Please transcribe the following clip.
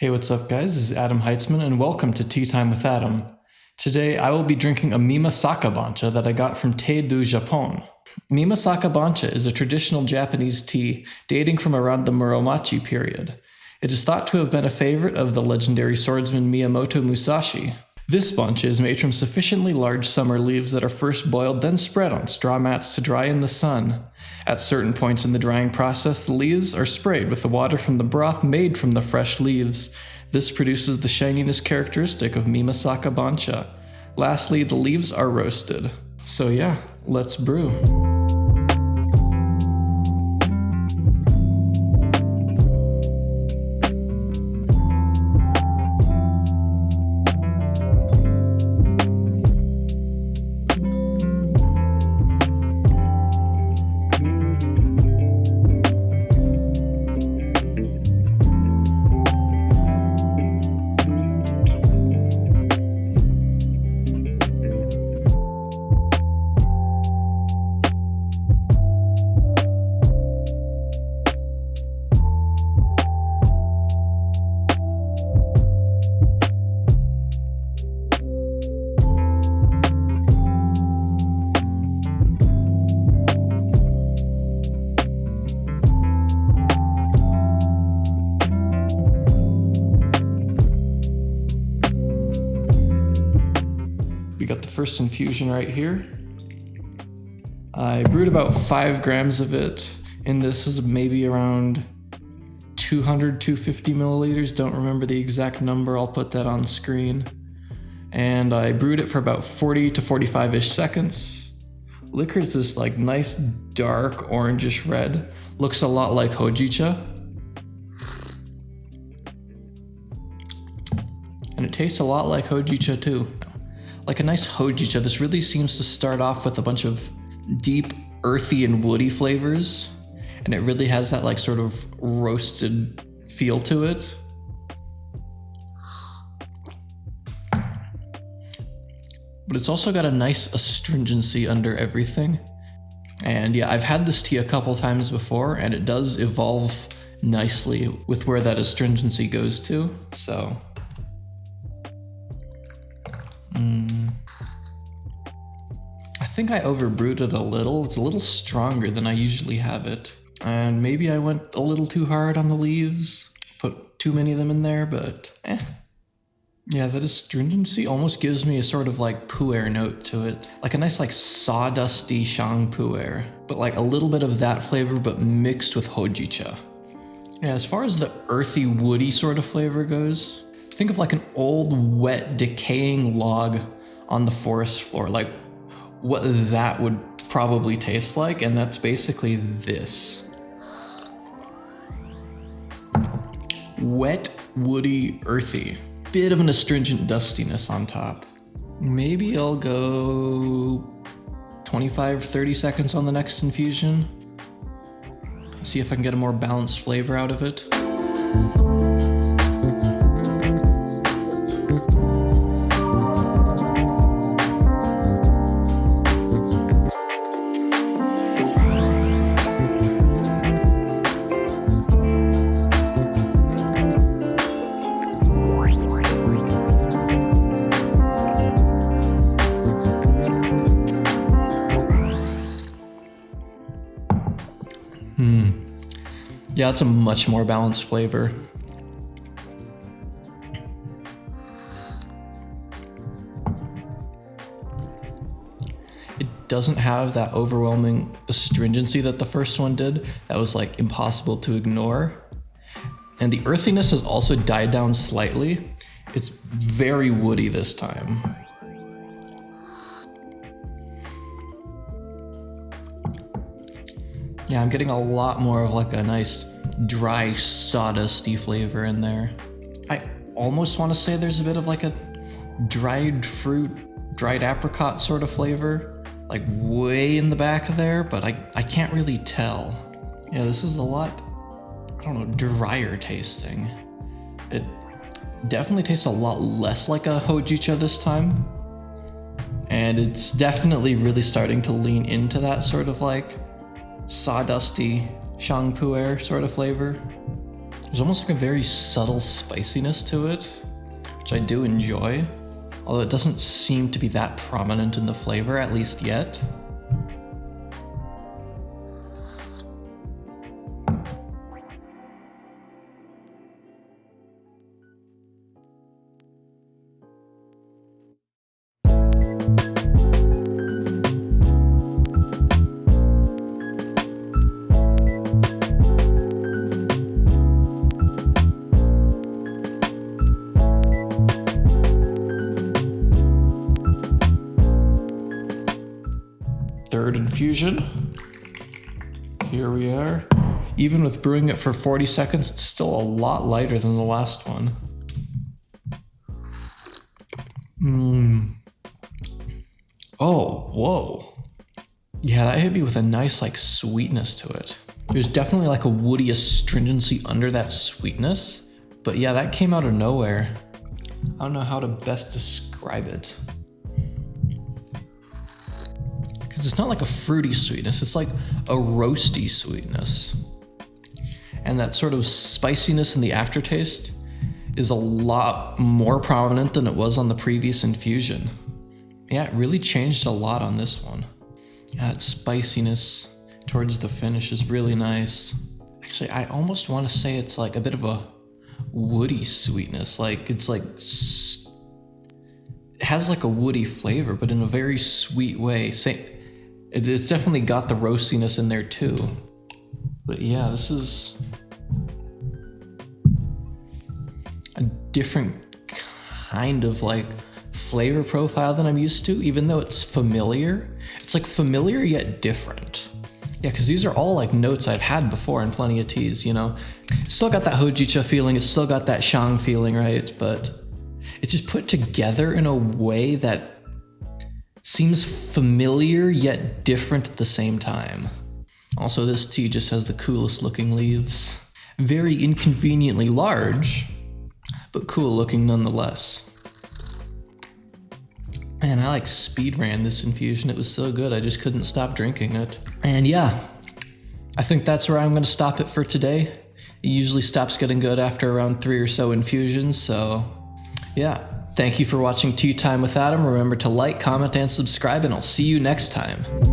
Hey, what's up guys? This is Adam Heitzman and welcome to Tea Time with Adam. Today I will be drinking a Mimasaka Bancha that I got from TDJ Japan. Mimasaka Bancha is a traditional Japanese tea dating from around the Muromachi period. It is thought to have been a favorite of the legendary swordsman Miyamoto Musashi. This bancha is made from sufficiently large summer leaves that are first boiled, then spread on straw mats to dry in the sun. At certain points in the drying process, the leaves are sprayed with the water from the broth made from the fresh leaves. This produces the shininess characteristic of Mimasaka Bancha. Lastly, the leaves are roasted. So yeah, let's brew. We got the first infusion right here. I brewed about 5 grams of it, and this is maybe around 200, 250 milliliters. Don't remember the exact number, I'll put that on screen. And I brewed it for about 40 to 45-ish seconds. Liquor is this like nice dark orangish red. Looks a lot like hojicha. And it tastes a lot like hojicha too. Like a nice hojicha, this really seems to start off with a bunch of deep, earthy, and woody flavors. And it really has that like sort of roasted feel to it. But it's also got a nice astringency under everything. And yeah, I've had this tea a couple times before, and it does evolve nicely with where that astringency goes to, so. I think I overbrewed it a little. It's a little stronger than I usually have it. And maybe I went a little too hard on the leaves. Put too many of them in there, but Yeah, that astringency almost gives me a sort of like pu'er note to it. Like a nice like sawdusty shang pu'er. But like a little bit of that flavor, but mixed with hojicha. Yeah, as far as the earthy, woody sort of flavor goes, think of like an old, wet, decaying log on the forest floor. Like what that would probably taste like, and that's basically this. Wet, woody, earthy. Bit of an astringent dustiness on top. Maybe I'll go 25, 30 seconds on the next infusion. See if I can get a more balanced flavor out of it. Yeah, it's a much more balanced flavor. It doesn't have that overwhelming astringency that the first one did. That was like impossible to ignore. And the earthiness has also died down slightly. It's very woody this time. Yeah, I'm getting a lot more of like a nice dry sawdusty flavor in there. I almost want to say there's a bit of like a dried fruit, dried apricot sort of flavor, like way in the back of there, but I can't really tell. Yeah, this is a lot, I don't know, drier tasting. It definitely tastes a lot less like a hojicha this time. And it's definitely really starting to lean into that sort of like sawdusty shang pu'er sort of flavor. There's almost like a very subtle spiciness to it, which I do enjoy, although it doesn't seem to be that prominent in the flavor, at least yet. Third infusion. Here we are. Even with brewing it for 40 seconds, it's still a lot lighter than the last one. Oh, whoa. Yeah, that hit me with a nice like sweetness to it. There's definitely like a woody astringency under that sweetness, but yeah, that came out of nowhere. I don't know how to best describe it. It's not like a fruity sweetness, it's like a roasty sweetness. And that sort of spiciness in the aftertaste is a lot more prominent than it was on the previous infusion. Yeah, it really changed a lot on this one. That spiciness towards the finish is really nice. Actually, I almost want to say it's like a bit of a woody sweetness. Like it's like, it has like a woody flavor, but in a very sweet way. It's definitely got the roastiness in there too. But yeah, this is a different kind of like flavor profile than I'm used to, even though it's familiar. It's like familiar yet different. Yeah, because these are all like notes I've had before in plenty of teas, you know? It's still got that hojicha feeling, it's still got that shang feeling, right? But it's just put together in a way that seems familiar yet different at the same time. Also, this tea just has the coolest looking leaves. Very inconveniently large, but cool looking nonetheless. Man, I like speed ran this infusion. It was so good, I just couldn't stop drinking it. And yeah, I think that's where I'm gonna stop it for today. It usually stops getting good after around 3 or so infusions, so yeah. Thank you for watching Tea Time with Adam. Remember to like, comment, and subscribe, and I'll see you next time.